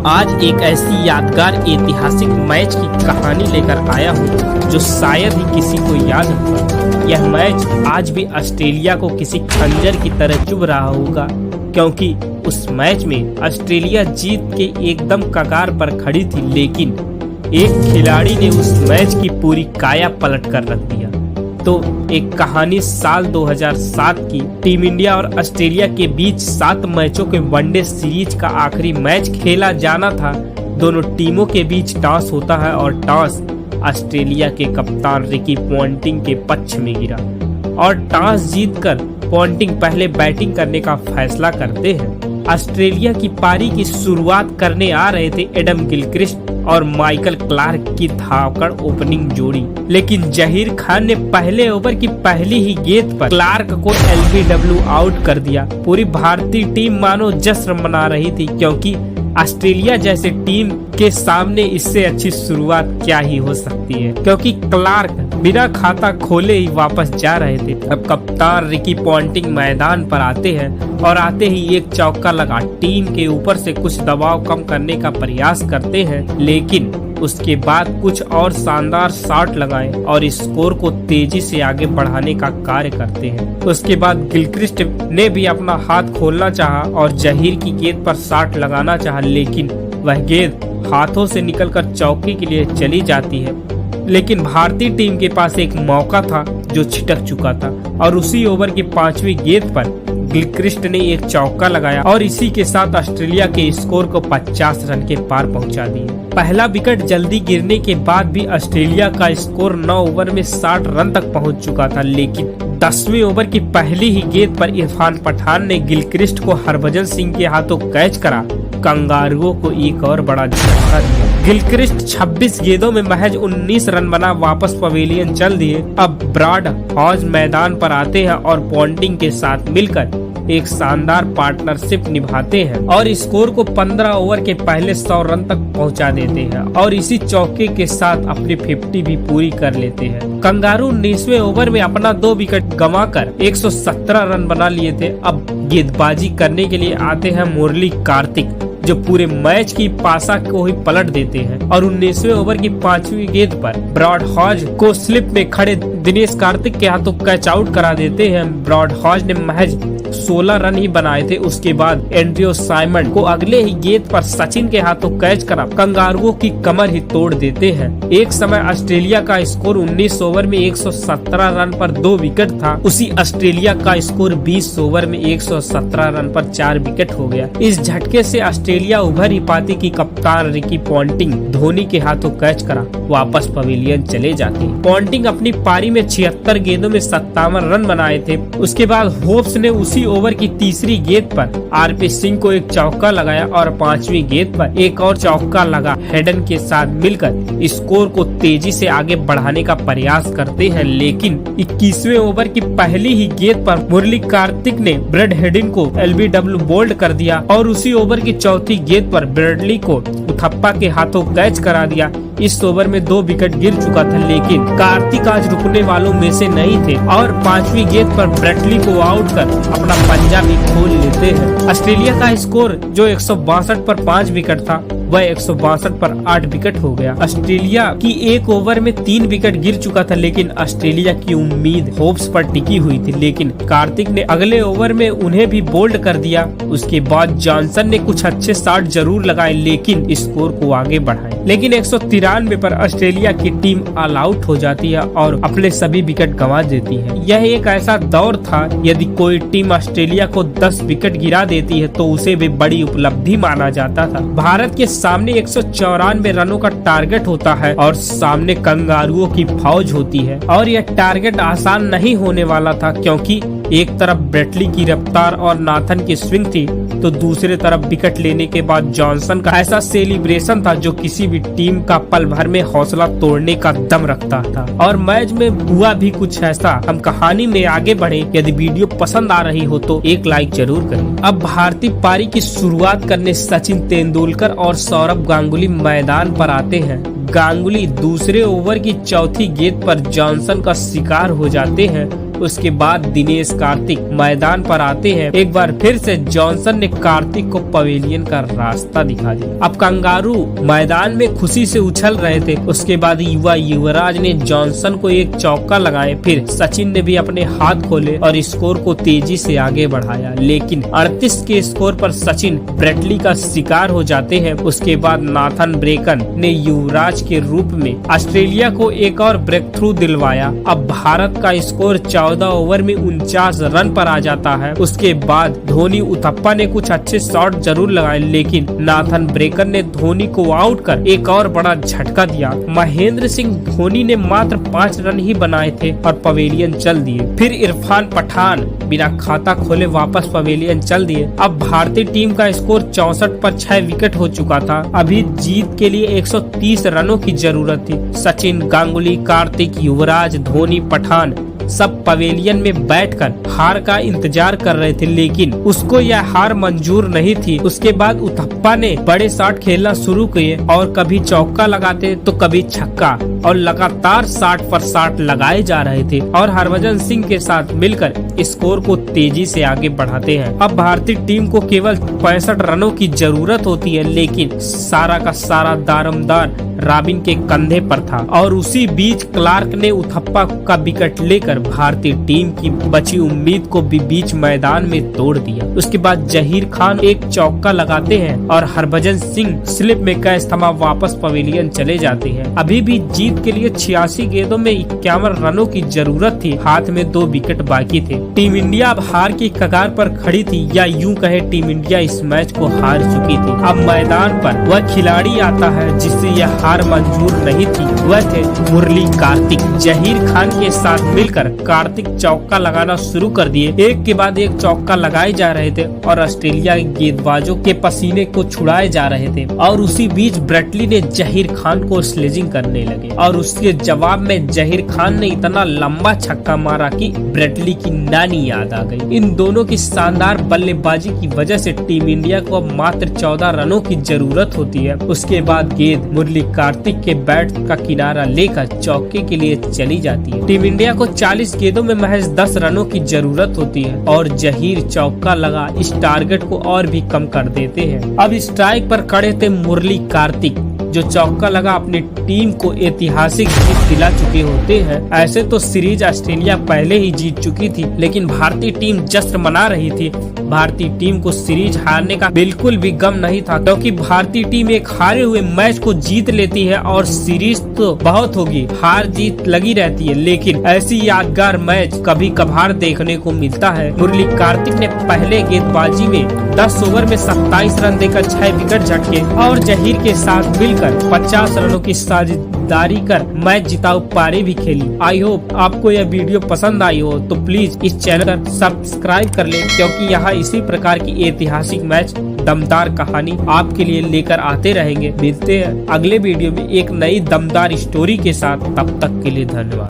आज एक ऐसी यादगार ऐतिहासिक मैच की कहानी लेकर आया हूँ जो शायद ही किसी को याद होगा। यह मैच आज भी ऑस्ट्रेलिया को किसी खंजर की तरह चुभ रहा होगा, क्योंकि उस मैच में ऑस्ट्रेलिया जीत के एकदम कगार पर खड़ी थी, लेकिन एक खिलाड़ी ने उस मैच की पूरी काया पलट कर रख दिया। तो एक कहानी साल 2007 की टीम इंडिया और ऑस्ट्रेलिया के बीच 7 मैचों के वनडे सीरीज का आखिरी मैच खेला जाना था। दोनों टीमों के बीच टॉस होता है और टॉस ऑस्ट्रेलिया के कप्तान रिकी पॉन्टिंग के पक्ष में गिरा और टॉस जीतकर पॉन्टिंग पहले बैटिंग करने का फैसला करते हैं। ऑस्ट्रेलिया की पारी की शुरुआत करने आ रहे थे एडम गिलक्रिस्ट और माइकल क्लार्क की धाकड़ ओपनिंग जोड़ी, लेकिन जहीर खान ने पहले ओवर की पहली ही गेंद पर क्लार्क को एलबीडब्ल्यू आउट कर दिया। पूरी भारतीय टीम मानो जश्न मना रही थी, क्योंकि ऑस्ट्रेलिया जैसे टीम के सामने इससे अच्छी शुरुआत क्या ही हो सकती है, क्योंकि क्लार्क बिना खाता खोले ही वापस जा रहे थे। अब कप्तान रिकी पॉन्टिंग मैदान पर आते हैं और आते ही एक चौका लगा टीम के ऊपर से कुछ दबाव कम करने का प्रयास करते हैं, लेकिन उसके बाद कुछ और शानदार शॉट लगाए और स्कोर को तेजी से आगे बढ़ाने का कार्य करते हैं। उसके बाद गिलक्रिस्ट ने भी अपना हाथ खोलना चाहा और जहीर की गेंद पर शॉट लगाना चाहा, लेकिन वह गेंद हाथों से निकलकर चौके के लिए चली जाती है। लेकिन भारतीय टीम के पास एक मौका था जो छिटक चुका था और उसी ओवर की 5वीं गेंद पर गिलक्रिस्ट ने एक चौका लगाया और इसी के साथ ऑस्ट्रेलिया के स्कोर को 50 रन के पार पहुंचा दिए। पहला विकेट जल्दी गिरने के बाद भी ऑस्ट्रेलिया का स्कोर 9 ओवर में 60 रन तक पहुंच चुका था, लेकिन 10वें ओवर की पहली ही गेंद पर इरफान पठान ने गिलक्रिस्ट को हरभजन सिंह के हाथों कैच करा कंगारुओं को एक और बड़ा झटका दिया। गिलक्रिस्ट 26 गेंदों में महज 19 रन बना वापस पवेलियन चल दिए। अब ब्रॉड हॉज मैदान पर आते हैं और पॉन्टिंग के साथ मिलकर एक शानदार पार्टनरशिप निभाते हैं और स्कोर को 15 ओवर के पहले 100 रन तक पहुंचा देते हैं और इसी चौके के साथ अपनी 50 भी पूरी कर लेते हैं। कंगारू 19वें ओवर में अपना 2 विकेट गंवाकर 117 रन बना लिए थे। अब गेंदबाजी करने के लिए आते हैं मुरली कार्तिक, जो पूरे मैच की पासा को ही पलट देते हैं और 19वें ओवर की 5वीं गेंद पर ब्रॉड हॉज को स्लिप में खड़े दिनेश कार्तिक के हाथों कैच आउट करा देते हैं। ब्रॉड हॉज ने महज 16 रन ही बनाए थे। उसके बाद एंड्रयू साइमंड को अगले ही गेंद पर सचिन के हाथों कैच करा कंगारुओं की कमर ही तोड़ देते हैं। एक समय ऑस्ट्रेलिया का स्कोर 19 ओवर में 117 रन पर 2 विकेट था। उसी ऑस्ट्रेलिया का स्कोर 20 ओवर में 117 रन पर 4 विकेट हो गया। इस झटके से ऑस्ट्रेलिया उभर ही पाती कि कप्तान रिकी पॉन्टिंग धोनी के हाथों कैच करा वापस पवेलियन चले जाते। पॉन्टिंग अपनी पारी में 76 गेंदों में 57 रन बनाए थे। उसके बाद होप्स ने उसी ओवर की 3री गेंद पर आरपी सिंह को एक चौका लगाया और 5वीं गेंद पर एक और चौका लगा हेडन के साथ मिलकर स्कोर को तेजी से आगे बढ़ाने का प्रयास करते हैं, लेकिन 21वें ओवर की पहली ही गेंद पर मुरली कार्तिक ने ब्रेड हेडन को एलबीडब्ल्यू बोल्ड कर दिया और उसी ओवर की 4थी गेंद पर ब्रेडली को उथप्पा के हाथों कैच करा दिया। इस ओवर में 2 विकेट गिर चुका था, लेकिन कार्तिक आज रुकने वालों में से नहीं थे और 5वीं गेंद पर ब्रेडली को आउट कर अपना पंजा भी खोल लेते हैं। ऑस्ट्रेलिया का स्कोर जो 162 पर 5 विकेट था, वह 162 पर 8 विकेट हो गया। ऑस्ट्रेलिया की एक ओवर में 3 विकेट गिर चुका था, लेकिन ऑस्ट्रेलिया की उम्मीद होप्स पर टिकी हुई थी, लेकिन कार्तिक ने अगले ओवर में उन्हें भी बोल्ड कर दिया। उसके बाद जॉनसन ने कुछ अच्छे शॉट जरूर लगाए, लेकिन स्कोर को आगे बढ़ाए, लेकिन 193 पर ऑस्ट्रेलिया की टीम ऑल आउट हो जाती है और अपने सभी विकेट गंवा देती है। यह एक ऐसा दौर था, यदि कोई टीम ऑस्ट्रेलिया को 10 विकेट गिरा देती है तो उसे भी बड़ी उपलब्धि माना जाता था। भारत के सामने 194 रनों का टारगेट होता है और सामने कंगारुओं की फौज होती है और यह टारगेट आसान नहीं होने वाला था, क्योंकि एक तरफ ब्रेटली की रफ्तार और नाथन की स्विंग थी, तो दूसरे तरफ विकेट लेने के बाद जॉनसन का ऐसा सेलिब्रेशन था जो किसी भी टीम का पल भर में हौसला तोड़ने का दम रखता था। और मैच में हुआ भी कुछ ऐसा। हम कहानी में आगे बढ़े। यदि वीडियो पसंद आ रही हो तो एक लाइक जरूर करें। अब भारतीय पारी की शुरुआत करने सचिन तेंदुलकर और सौरभ गांगुली मैदान पर आते हैं। गांगुली दूसरे ओवर की चौथी गेंद पर जॉनसन का शिकार हो जाते हैं। उसके बाद दिनेश कार्तिक मैदान पर आते हैं। एक बार फिर से जॉनसन ने कार्तिक को पवेलियन का रास्ता दिखा दिया। अब कंगारू मैदान में खुशी से उछल रहे थे। उसके बाद युवराज ने जॉनसन को एक चौका लगाए। फिर सचिन ने भी अपने हाथ खोले और स्कोर को तेजी से आगे बढ़ाया, लेकिन 38 के स्कोर पर सचिन ब्रेटली का शिकार हो जाते हैं। उसके बाद नाथन ब्रेकन ने युवराज के रूप में ऑस्ट्रेलिया को एक और ब्रेक थ्रू दिलवाया। अब भारत का स्कोर 14 ओवर में 49 रन पर आ जाता है। उसके बाद धोनी उथप्पा ने कुछ अच्छे शॉट जरूर लगाए, लेकिन नाथन ब्रेकन ने धोनी को आउट कर एक और बड़ा झटका दिया। महेंद्र सिंह धोनी ने मात्र 5 रन ही बनाए थे और पवेलियन चल दिए। फिर इरफान पठान बिना खाता खोले वापस पवेलियन चल दिए। अब भारतीय टीम का स्कोर 64 पर 6 विकेट हो चुका था। अभी जीत के लिए 130 रनों की जरूरत थी। सचिन, गांगुली, कार्तिक, युवराज, धोनी, पठान सब पवेलियन में बैठकर हार का इंतजार कर रहे थे, लेकिन उसको यह हार मंजूर नहीं थी। उसके बाद उथप्पा ने बड़े शॉट खेलना शुरू किए और कभी चौका लगाते तो कभी छक्का, और लगातार 60 पर 60 लगाए जा रहे थे और हरभजन सिंह के साथ मिलकर स्कोर को तेजी से आगे बढ़ाते हैं। अब भारतीय टीम को केवल 65 रनों की जरूरत होती है, लेकिन सारा का सारा दारोमदार रॉबिन के कंधे पर था और उसी बीच क्लार्क ने उथप्पा का विकेट लेकर भारतीय टीम की बची उम्मीद को भी बीच मैदान में तोड़ दिया। उसके बाद जहीर खान एक चौका लगाते हैं और हरभजन सिंह स्लिप में कैच थमा वापस पवेलियन चले जाते हैं। अभी भी जीत के लिए 86 गेंदों में 51 रनों की जरूरत थी। हाथ में 2 विकेट बाकी थे। टीम इंडिया अब हार की कगार पर खड़ी थी, या यूं कहे टीम इंडिया इस मैच को हार चुकी थी। अब मैदान पर वह खिलाड़ी आता है जिससे यह हार मंजूर नहीं थी। वह थे मुरली कार्तिक। जहीर खान के साथ मिलकर कार्तिक चौका लगाना शुरू कर दिए। एक के बाद एक चौका लगाए जा रहे थे और ऑस्ट्रेलिया के गेंदबाजों के पसीने को छुड़ाए जा रहे थे। और उसी बीच ब्रेटली ने जहीर खान को स्लेजिंग करने लगे और उसके जवाब में जहीर खान ने इतना लंबा छक्का मारा कि ब्रेटली की नानी याद आ गई। इन दोनों की शानदार बल्लेबाजी की वजह से टीम इंडिया को अब मात्र 14 रनों की जरूरत होती है। उसके बाद गेंद मुरली कार्तिक के बैट का किनारा लेकर चौके के लिए चली जाती है। टीम इंडिया को 40 गेंदों में महज 10 रनों की जरूरत होती है और जहीर चौका लगा इस टारगेट को और भी कम कर देते हैं। अब स्ट्राइक पर खड़े थे मुरली कार्तिक, जो चौका लगा अपनी टीम को ऐतिहासिक जीत दिला चुके होते हैं। ऐसे तो सीरीज ऑस्ट्रेलिया पहले ही जीत चुकी थी, लेकिन भारतीय टीम जश्न मना रही थी। भारतीय टीम को सीरीज हारने का बिल्कुल भी गम नहीं था, क्योंकि भारतीय टीम एक हारे हुए मैच को जीत लेती है और सीरीज तो बहुत होगी, हार जीत लगी रहती है, लेकिन ऐसी यादगार मैच कभी कभार देखने को मिलता है। मुरली कार्तिक ने पहले गेंदबाजी में 10 ओवर में 27 रन देकर 6 विकेट झटके और जहीर के साथ मिलकर 50 रनों की साझेदारी कर मैच जिताऊ पारी भी खेली। आई होप आपको यह वीडियो पसंद आई हो, तो प्लीज इस चैनल पर सब्सक्राइब कर ले, क्योंकि यहाँ इसी प्रकार की ऐतिहासिक मैच, दमदार कहानी आपके लिए लेकर आते रहेंगे। मिलते हैं अगले वीडियो में एक नई दमदार स्टोरी के साथ। तब तक के लिए धन्यवाद।